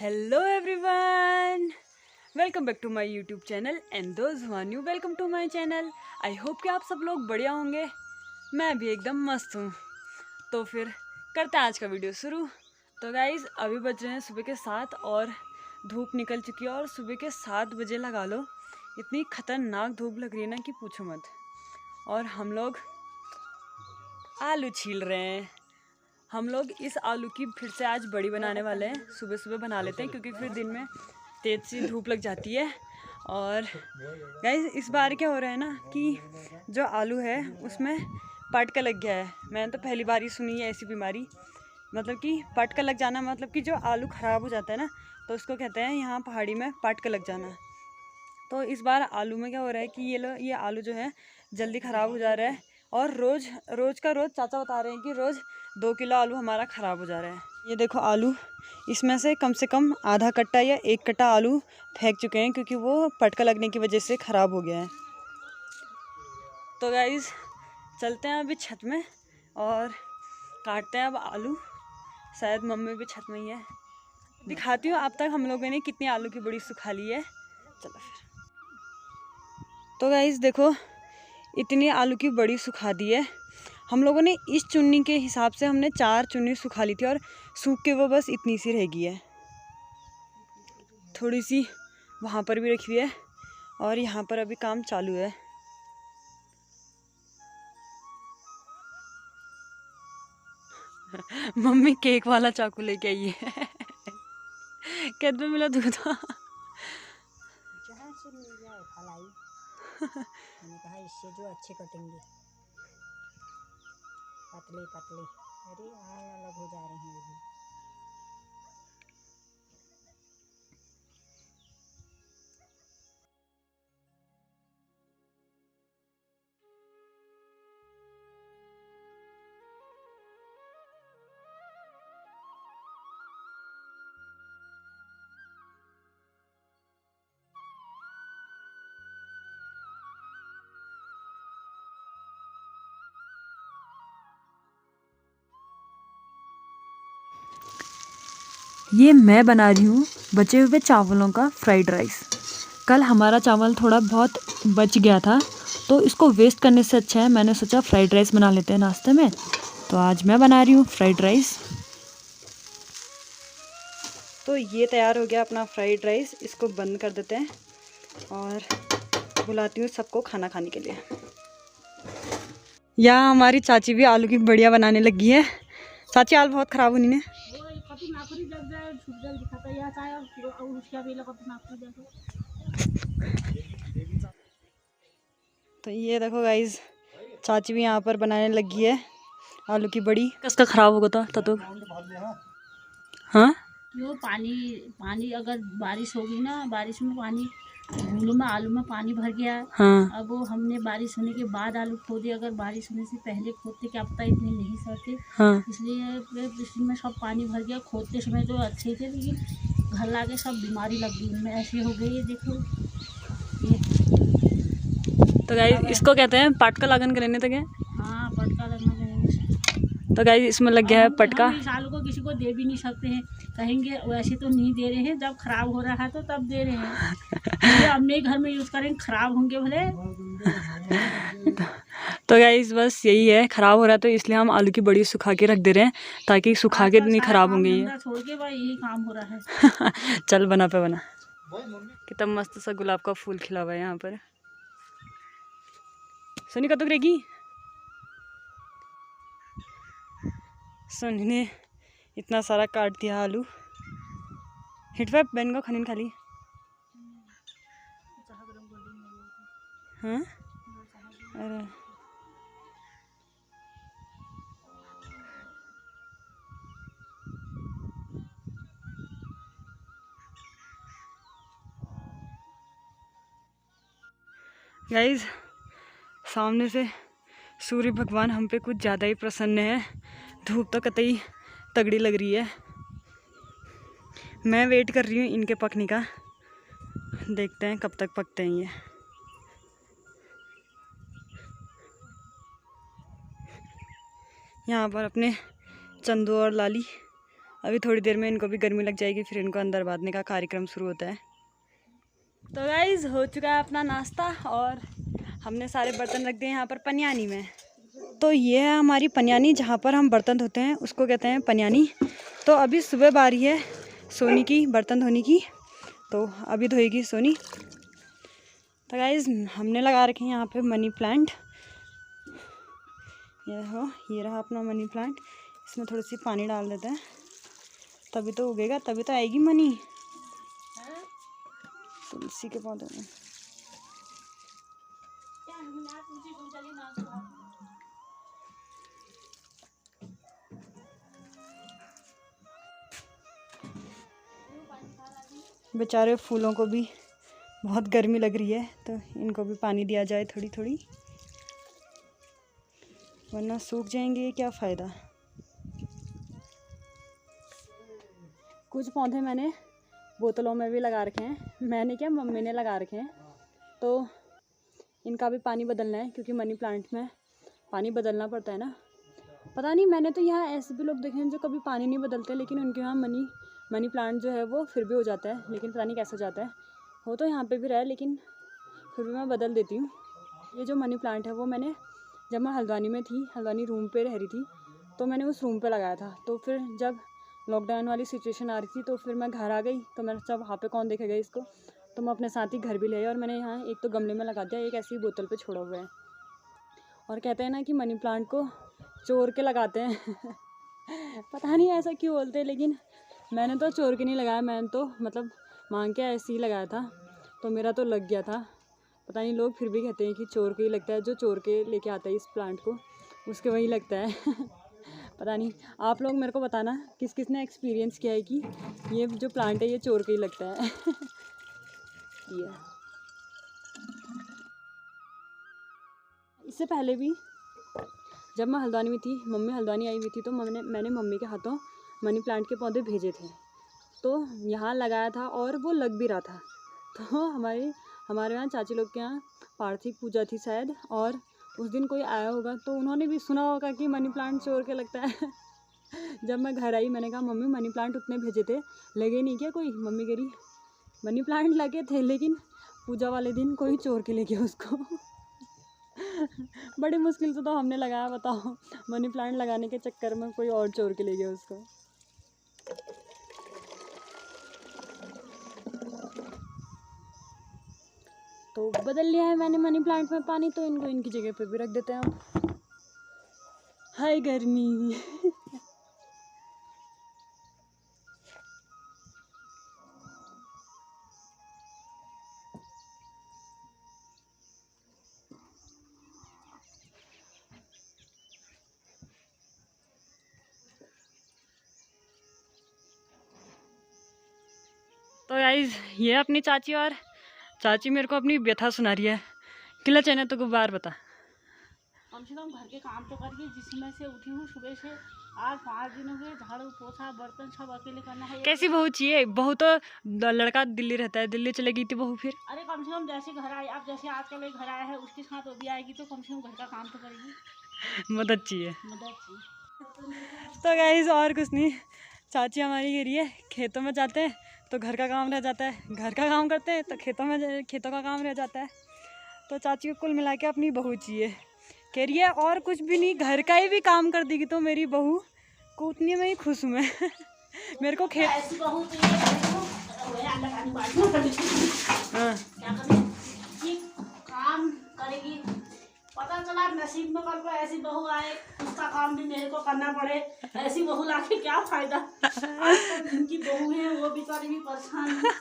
Hello everyone, welcome back to my YouTube channel and those who are new welcome to my channel. I hope कि आप सब लोग बढ़िया होंगे। मैं भी एकदम मस्त हूँ। तो फिर करते हैं आज का वीडियो शुरू। तो गाइज़ अभी बज रहे हैं सुबह के 7 और धूप निकल चुकी है और सुबह के 7 बजे लगा लो इतनी खतरनाक धूप लग रही है ना कि पूछो मत। और हम लोग आलू छील रहे हैं। हम लोग इस आलू की फिर से आज बड़ी बनाने वाले हैं। सुबह सुबह बना लेते हैं क्योंकि फिर दिन में तेज़ सी धूप लग जाती है। और गाइस इस बार क्या हो रहा है ना कि जो आलू है उसमें पटका लग गया है। मैंने तो पहली बार ही सुनी है ऐसी बीमारी। मतलब कि पटका लग जाना मतलब कि जो आलू ख़राब हो जाता है ना तो उसको कहते हैं यहाँ पहाड़ी में पटका लग जाना। तो इस बार आलू में क्या हो रहा है कि ये आलू जो है जल्दी ख़राब हो जा रहा है। और रोज़ चाचा बता रहे हैं कि रोज़ 2 किलो आलू हमारा ख़राब हो जा रहा है। ये देखो आलू, इसमें से कम आधा कट्टा या 1 कट्टा आलू फेंक चुके हैं क्योंकि वो पटका लगने की वजह से ख़राब हो गया है। तो गाइज़ चलते हैं अभी छत में और काटते हैं अब आलू। शायद मम्मी भी छत में ही है। दिखाती हूँ अब तक हम लोगों ने कितनी आलू की बड़ी सुखा ली है। चलो फिर। तो गाइज़ देखो इतनी आलू की बड़ी सुखा दी है हम लोगों ने। इस चुन्नी के हिसाब से हमने 4 चुन्नी सुखा ली थी और सूख के वो बस इतनी सी रह गई है। थोड़ी सी वहाँ पर भी रखी हुई है और यहाँ पर अभी काम चालू है। मम्मी केक वाला चाकू लेके आई है। कहते मिला दूधा। जहाँ से मिल जाए फलाई। मैंने कहा इससे जो अच्छे कटेंगे पतले पतले। अरे आग अलग हो जा रहे हैं अभी। ये मैं बना रही हूँ बचे हुए चावलों का फ्राइड राइस। कल हमारा चावल थोड़ा बहुत बच गया था तो इसको वेस्ट करने से अच्छा है मैंने सोचा फ्राइड राइस बना लेते हैं नाश्ते में। तो आज मैं बना रही हूँ फ्राइड राइस। तो ये तैयार हो गया अपना फ्राइड राइस। इसको बंद कर देते हैं और बुलाती हूँ सबको खाना खाने के लिए। यहाँ हमारी चाची भी आलू की बढ़िया बनाने लगी है। चाची आलू बहुत ख़राब हुई ने। तो ये देखो गाइज चाची भी यहाँ पर बनाने लगी है आलू की बड़ी। कसका ख़राब होगा था तो हाँ यो पानी अगर बारिश होगी ना, बारिश में पानी धूलों में आलू में पानी भर गया। हाँ अब वो हमने बारिश होने के बाद आलू खोदे। अगर बारिश होने से पहले खोदते क्या पता इतने नहीं सड़ते। हाँ इसलिए इसमें सब पानी भर गया। खोदते समय तो अच्छे थे लेकिन घर लाके सब बीमारी लग गई उनमें। ऐसे हो गई ये देखो ये। तो गाइज इसको कहते हैं पटका लगन करने तक है। हाँ पटका लगना कहेंगे। तो गाइज इसमें लग गया है पटका। हम इस आलू को किसी को दे भी नहीं सकते हैं। कहेंगे वैसे तो नहीं दे रहे हैं, जब खराब हो रहा है तो तब दे रहे हैं। ये अपने घर में यूज़ करेंगे, खराब होंगे भले। तो गाइज बस यही है, ख़राब हो रहा है तो इसलिए हम आलू की बड़ी सुखा के रख दे रहे हैं ताकि सुखा के नहीं ख़राब होंगे ये। छोड़ के भाई यही काम हो रहा है। चल बना पे बना। कितना मस्त सा गुलाब का फूल खिला हुआ है यहाँ पर। सोनी कब तक रहेगी? सोनी ने इतना सारा काट दिया आलू। हिटवे बहन को खनीन खाली। हाँ अरे गाइज सामने से सूर्य भगवान हम पे कुछ ज़्यादा ही प्रसन्न है। धूप तो कतई तगड़ी लग रही है। मैं वेट कर रही हूँ इनके पकने का। देखते हैं कब तक पकते हैं ये। यहाँ पर अपने चंदू और लाली अभी थोड़ी देर में इनको भी गर्मी लग जाएगी, फिर इनको अंदर बांधने का कार्यक्रम शुरू होता है। तो गाइज़ हो चुका है अपना नाश्ता और हमने सारे बर्तन रख दिए यहाँ पर पनियानी में। तो ये है हमारी पनियानी, जहाँ पर हम बर्तन धोते हैं उसको कहते हैं पनियानी। तो अभी सुबह बारी है सोनी की बर्तन धोने की, तो अभी धोएगी सोनी। तो गाइज़ हमने लगा रखे हैं यहाँ पे मनी प्लांट। ये रहा अपना मनी प्लांट। इसमें थोड़ी सी पानी डाल देते हैं, तभी तो उगेगा, तभी तो आएगी मनी। तुलसी के पौधे में बेचारे फूलों को भी बहुत गर्मी लग रही है, तो इनको भी पानी दिया जाए थोड़ी थोड़ी, वरना सूख जाएंगे, क्या फ़ायदा। कुछ पौधे मैंने बोतलों में भी लगा रखे हैं, मैंने क्या मम्मी ने लगा रखे हैं। तो इनका भी पानी बदलना है, क्योंकि मनी प्लांट में पानी बदलना पड़ता है ना। पता नहीं, मैंने तो यहाँ ऐसे भी लोग देखे हैं जो कभी पानी नहीं बदलते, लेकिन उनके यहाँ मनी प्लांट जो है वो फिर भी हो जाता है। लेकिन पता नहीं कैसे हो जाता है, हो तो यहाँ पे भी रहा है, लेकिन फिर भी मैं बदल देती हूँ। ये जो मनी प्लांट है वो मैंने जब मैं हल्द्वानी में थी, हल्द्वानी रूम पे रह रही थी, तो मैंने उस रूम पे लगाया था। तो फिर जब लॉकडाउन वाली सिचुएशन आ रही थी, तो फिर मैं घर आ गई, तो मैंने सोचा वहाँ पे कौन देखेगा इसको, तो मैं अपने साथ ही घर भी ले आई और मैंने यहाँ एक तो गमले में लगा दिया, एक ऐसी बोतल पे छोड़ा हुआ है। और कहते हैं ना कि मनी प्लांट को चोर के लगाते हैं पता नहीं ऐसा क्यों बोलते हैं, लेकिन मैंने तो चोर के नहीं लगाया, मैंने तो मतलब मांग के ऐसे ही लगाया था, तो मेरा तो लग गया था। पता नहीं, लोग फिर भी कहते हैं कि चोर के ही लगता है, जो चोर के लेके आता है इस प्लांट को उसके वही लगता है पता नहीं, आप लोग मेरे को बताना किस किस ने एक्सपीरियंस किया है कि ये जो प्लांट है ये चोर के ही लगता है ये इससे पहले भी जब मैं हल्द्वानी में थी, मम्मी हल्द्वानी आई हुई थी, तो मैंने मम्मी के हाथों मनी प्लांट के पौधे भेजे थे, तो यहाँ लगाया था और वो लग भी रहा था। तो हमारे यहाँ चाची लोग के यहाँ पार्थिव पूजा थी शायद, और उस दिन कोई आया होगा, तो उन्होंने भी सुना होगा कि मनी प्लांट चोर के लगता है जब मैं घर आई, मैंने कहा मम्मी मनी प्लांट उतने भेजे थे, लगे नहीं क्या कोई? मम्मी कह रही मनी प्लांट लगे थे, लेकिन पूजा वाले दिन कोई चोर के ले गया उसको बड़ी मुश्किल से तो हमने लगाया, बताओ, मनी प्लांट लगाने के चक्कर में कोई और चोर के ले गया उसको। तो बदल लिया है मैंने मनी प्लांट में पानी, तो इनको इनकी जगह पे भी रख देते हैं अब। हाय गर्मी तो गाइस ये अपनी चाची, और चाची मेरे को अपनी व्यथा सुना रही है। किला चैनल तो बार बता। कम से कम घर के काम तो करिए, जिसमें से उठी हूँ सुबह से, आज 5 दिन हो गए, झाड़ू पोछा बर्तन सब अकेले करना है। कैसी बहू चाहिए? बहू तो लड़का दिल्ली रहता है, दिल्ली चले गई थी बहू फिर। अरे कम से कम जैसे घर आई, अब जैसे आजकल एक घर आया है उसके साथ वो भी आएगी, तो कम से कम घर का काम तो करेगी, मदद चाहिए। मदद चाहिए। तो गाइस और कुछ नहीं, चाची हमारी कह रही है खेतों में जाते हैं तो घर का काम रह जाता है, घर का काम करते हैं तो खेतों का काम रह जाता है। तो चाची को कुल मिला के अपनी बहू चाहिए, कह रही है और कुछ भी नहीं, घर का ही भी काम कर देगी तो मेरी बहू को, उतनी में ही खुश हूँ मैं मेरे को खेत ऐसी बहू चाहिए, हाँ ये काम करेगी। पता चला नसीब में कल को ऐसी बहू आए, उसका काम भी मेरे को करना पड़े, ऐसी बहू लाके क्या फायदा। आजकल जिनकी बहू है वो बेचारी भी परेशान है।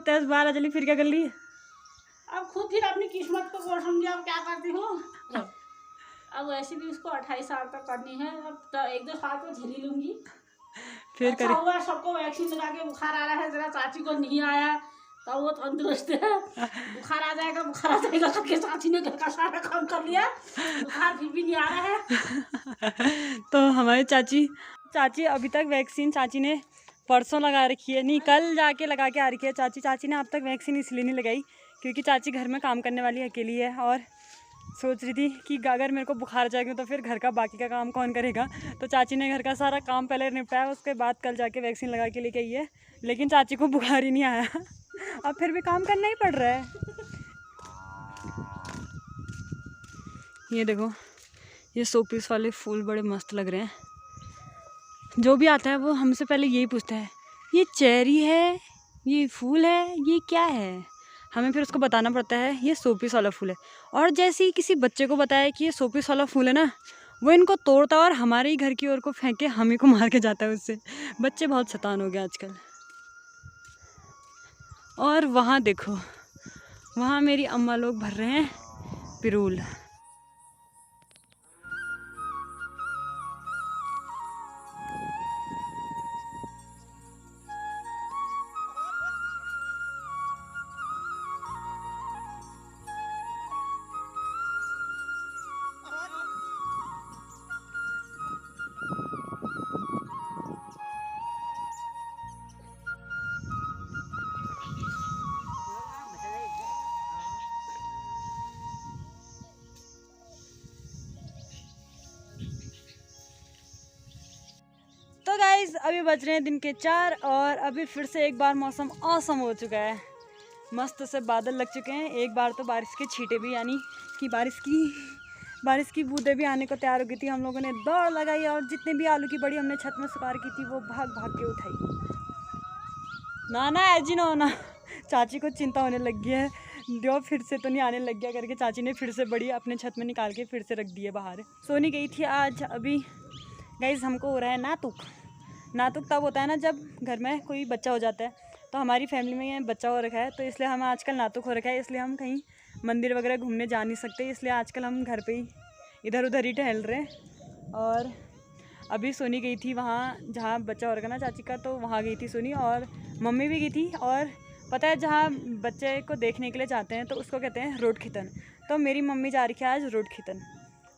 10-12 चली फिर क्या कर ली? अब खुद फिर अपनी किस्मत को वो समझे, अब क्या करती हूँ। अब वैसे भी उसको 28 साल तक करनी है, अब तो 1-2 साल तो झेली लूंगी। फिर अच्छा हुआ सबको वैक्सीन लगा के बुखार आ रहा है, जरा चाची को नहीं आया तो वो तंदुरुस्त है। बुखार आ जाएगा करके चाची ने घर का सारा काम कर लिया, बुखार फिर भी नहीं आ रहा है। तो हमारी चाची अभी तक वैक्सीन चाची ने परसों लगा रखी है, नहीं कल जाके लगा के आ रखी है चाची ने अब तक वैक्सीन इसलिए नहीं लगाई क्योंकि चाची घर में काम करने वाली अकेली है और सोच रही थी कि अगर मेरे को बुखार जाएगा तो फिर घर का बाकी का काम कौन करेगा। तो चाची ने घर का सारा काम पहले निपटाया, उसके बाद कल जाके वैक्सीन लगा के लेके आई है। लेकिन चाची को बुखार ही नहीं आया। अब फिर भी काम करना ही पड़ रहा है। ये देखो, ये शोपीस वाले फूल बड़े मस्त लग रहे हैं। जो भी आता है वो हमसे पहले यही पूछता है, ये चेरी है, ये फूल है, ये क्या है। हमें फिर उसको बताना पड़ता है ये शोपीस वाला फूल है। और जैसे ही किसी बच्चे को बताया कि ये शोपीस वाला फूल है ना, वो इनको तोड़ता है और हमारे ही घर की ओर को फेंक के हम ही को मार के जाता है उससे। बच्चे बहुत शैतान हो गए आजकल। और वहाँ देखो, वहाँ मेरी अम्मा लोग भर रहे हैं पिरूल। तो गाइज अभी बज रहे हैं दिन के 4 और अभी फिर से एक बार मौसम औसम हो चुका है। मस्त से बादल लग चुके हैं। एक बार तो बारिश के छींटे भी, यानी कि बारिश की बूंदें भी आने को तैयार हो गई थी। हम लोगों ने दौड़ लगाई और जितने भी आलू की बड़ी हमने छत में सुखार की थी वो भाग भाग के उठाई। ना ऐजी ना होना, चाची को चिंता होने लग गई है, जो फिर से तो नहीं आने लग गया करके चाची ने फिर से बड़ी अपने छत में निकाल के फिर से रख दी है बाहर। सोनी गई थी आज। अभी गाइज हमको हो रहा है नातुक तब होता है ना जब घर में कोई बच्चा हो जाता है। तो हमारी फैमिली में ये बच्चा हो रखा है, तो इसलिए हमें आजकल नातुक हो रखा है। इसलिए हम कहीं मंदिर वगैरह घूमने जा नहीं सकते, इसलिए आजकल हम घर पे ही इधर उधर ही टहल रहे हैं। और अभी सोनी गई थी वहाँ जहाँ बच्चा हो रखा ना चाची का, तो वहाँ गई थी सोनी और मम्मी भी गई थी। और पता है जहाँ बच्चे को देखने के लिए जाते हैं तो उसको कहते हैं रोड खितन। तो मेरी मम्मी जा रही है आज रोड खितन,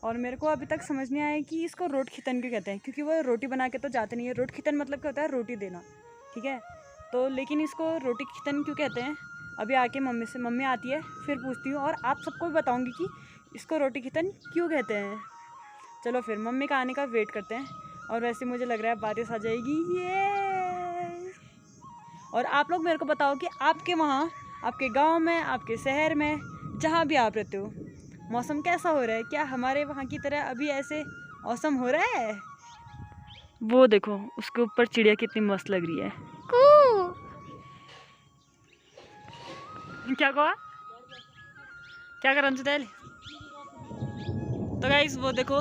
और मेरे को अभी तक समझ नहीं आया कि इसको रोड खितन क्यों कहते हैं, क्योंकि वो रोटी बना के तो जाते नहीं है। रोड खितन मतलब क्या होता है, रोटी देना, ठीक है। तो लेकिन इसको रोटी खितन क्यों कहते हैं, अभी आके मम्मी आती है फिर पूछती हूँ और आप सबको भी बताऊँगी कि इसको रोटी खितन क्यों कहते हैं। चलो फिर मम्मी का आने का वेट करते हैं। और वैसे मुझे लग रहा है बारिश आ जाएगी ये। और आप लोग मेरे को बताओ कि आपके वहाँ, आपके गाँव में, आपके शहर में, जहाँ भी आप रहते हो, मौसम कैसा हो रहा है। क्या हमारे वहाँ की तरह अभी ऐसे मौसम हो रहा है। वो देखो उसके ऊपर चिड़िया कितनी मस्त लग रही है। क्या कहा, क्या कर रहा। तो गाइस वो देखो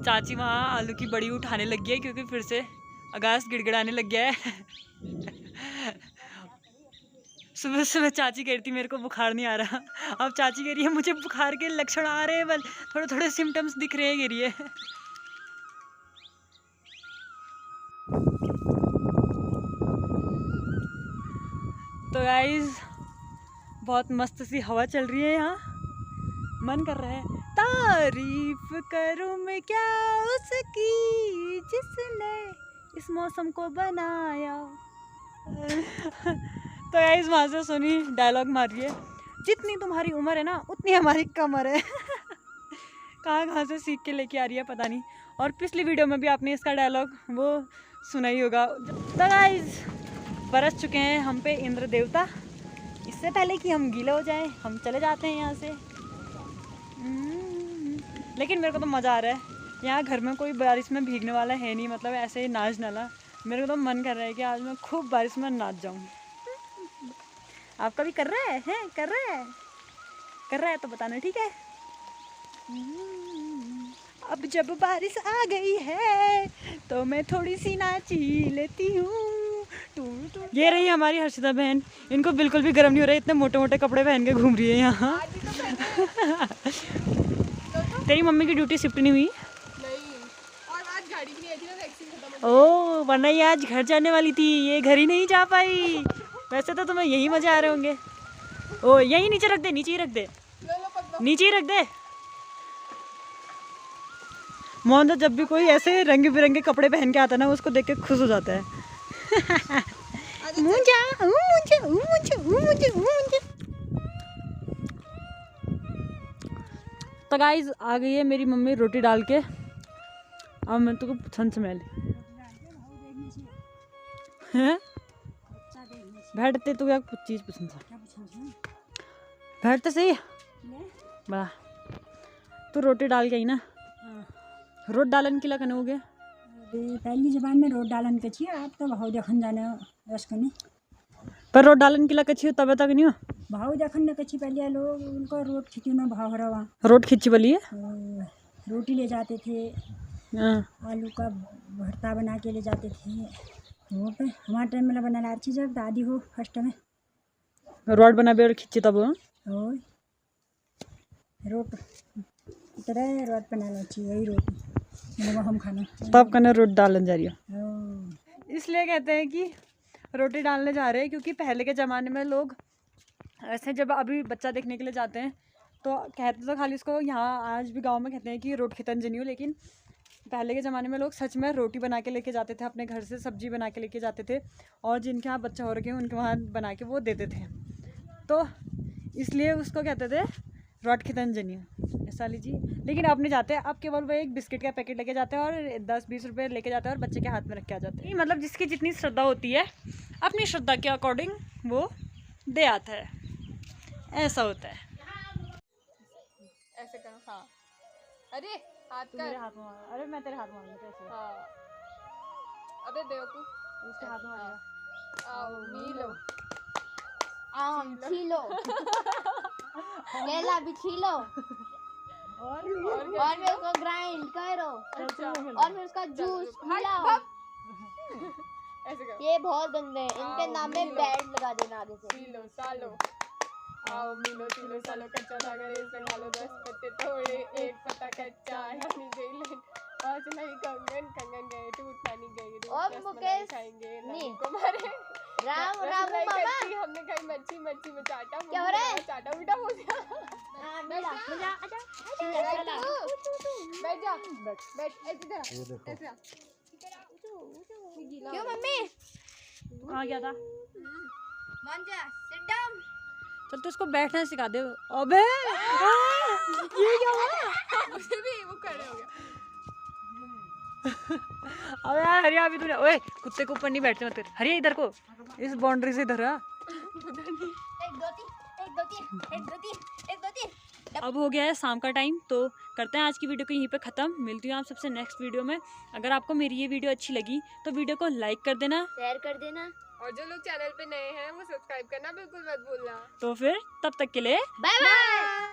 चाची वहाँ आलू की बड़ी उठाने लग गई है, क्योंकि फिर से आकाश गिड़गिड़ाने लग गया है। सुबह सुबह चाची कह रही थी मेरे को बुखार नहीं आ रहा, अब चाची कह रही है मुझे बुखार के लक्षण आ रहे हैं, बल थोड़े थोड़े सिम्टम्स दिख रहे हैं कह रही है। तो गाइस बहुत मस्त सी हवा चल रही है यहाँ। मन कर रहा है तारीफ करूं मैं क्या उसकी जिसने इस मौसम को बनाया। तो गाइस वहाँ से सोनी डायलॉग मार रही है, जितनी तुम्हारी उम्र है ना उतनी हमारी कमर है। कहाँ से सीख के लेके आ रही है पता नहीं। और पिछली वीडियो में भी आपने इसका डायलॉग वो सुना ही होगा। तो गाइस बरस चुके हैं हम पे इंद्र देवता। इससे पहले कि हम गीले हो जाएं हम चले जाते हैं यहाँ से। लेकिन मेरे को तो मज़ा आ रहा है। यहाँ घर में कोई बारिश में भीगने वाला है नहीं, मतलब ऐसे ही नाच डाला। मेरे को तो मन कर रहा है कि आज मैं खूब बारिश में नाच जाऊँ। आपका भी कर रहा है, कर रहा है तो बताना, ठीक है। अब जब बारिश आ गई है तो मैं थोड़ी सी नाची लेती हूँ। ये रही हमारी हर्षिता बहन, इनको बिल्कुल भी गर्म नहीं हो रहा है, इतने मोटे मोटे कपड़े पहन के घूम रही है यहाँ। तेरी मम्मी की ड्यूटी शिफ्ट नहीं हुई? नहीं, और आज गाड़ी भी नहीं आई थी ना, वैक्सीन खत्म हो ओ वरना ये आज घर जाने वाली थी, ये घर ही नहीं जा पाई। वैसे तो तुम्हें यही मजे आ रहे होंगे। ओ यही नीचे रख दे, नीचे ही रख दे, नीचे ही रख दे। मोहन तो जब भी कोई ऐसे रंग बिरंगे कपड़े पहन के आता है ना, उसको देख के खुश हो जाता है। मुझे मुझे मुझे मुझे मुझे। तो गाइस आ गई है मेरी मम्मी रोटी डाल के। अब मैं तुमको पसंद स्मेल हैं बैठते तो क्या कुछ चीज़ पसंद था बैठते सही बड़ा तू रोटी डाल के आई ना रोट डालन के लखन हो गया पहली जबान में रोट डालन के छिए आप तो भाव देखन जाने रस कने पर रोट डालन के लगे तब तक नहीं हो भाव देखन न कछी पहले लोग उनको रोट खिंची में भाव रवा रोट खिंची वाली है रोटी ले जाते थे हाँ। आलू का भरता बना के ले जाते थे वो पे हमारे टाइम में बना लाची जब दादी हो फर्स्ट में रोट बना और खिंची तब हो रोट तरह रोट बना लाची वही रोटी हम खाना तब कने रोट डालन जा रही है हो इसलिए कहते हैं कि रोटी डालने जा रहे हैं क्योंकि पहले के ज़माने में लोग ऐसे जब अभी बच्चा देखने के लिए जाते हैं तो कहते तो खाली उसको यहाँ आज भी गांव में कहते हैं कि रोट खितन जनी हो लेकिन पहले के ज़माने में लोग सच में रोटी बना के लेके जाते थे अपने घर से सब्जी बना के लेके जाते थे और जिनके यहाँ बच्चा हो रखे हैं उनके वहाँ बना के वो देते थे तो इसलिए उसको कहते थे रोट खितन जनी ऐसा लीजिए लेकिन अब नहीं जाते अब केवल वो एक बिस्किट का पैकेट लेके जाते हैं और 10-20 रुपये लेके जाते हैं और बच्चे के हाथ में रख के आ जाते हैं मतलब जिसकी जितनी श्रद्धा होती है अपनी श्रद्धा के अकॉर्डिंग वो दे आता है ऐसा होता है ऐसे करो हाँ अरे हाथ तू कर मेरे हाथ में मार अरे मैं तेरे हाथ में मारूंगा कैसे हाँ अबे देखो उसके हाथ में मारूंगा आओ मीलो आम छीलो केला भी छीलो और और फिर उसको ग्राइंड करो और फिर उसका जूस पिलाओ ऐसे करो ये बहुत गंदे हैं इनके आओ, नाम में मिलो। बैड लगा देना आगे से छीलो सालो आओ मीलो छीलो सालो कच्चा धागा रेस खा लो 10 पत्ते थोड़े एक पत्ता कच्चा है अपनी गई लेन आज नहीं कंगन कंगन गए टूट पानी गई और रसमलाई मुकेश, खाएंगे नी। रानी को मारे राम राम रसमलाई मामा कच्ची, हमने खाई मच्छी मच्छी में चाटा क्या हो रहा है? चाटा उल्टा हो गया हाँ, मिला मिला आजा बैठ चला तू, बैठ जा बैठ ऐसे इधर ऐसे आ। क्यों मम्मी कहाँ गया था मंजा सिट डाउन चल तो इसको बैठना सिखा दे अबे ये क्या हुआ मुझे भी वो खड़े हो गया अबे यार हरिया अभी तूने ओए कुत्ते के ऊपर नहीं बैठते मत कर हरिया इधर को इस बाउंड्री से इधर आ एक दो तीन एक दो तीन एक दो तीन एक दो तीन अब हो गया है शाम का टाइम तो करते हैं आज की वीडियो को यहीं पे ख़त्म मिलती हूँ आप सबसे नेक्स्ट वीडियो में अगर आपको मेरी ये वीडियो अच्छी लगी तो वीडियो को लाइक कर देना शेयर कर देना और जो लोग चैनल पे नए हैं वो सब्सक्राइब करना बिल्कुल मत भूलना तो फिर तब तक के लिए बाय बाय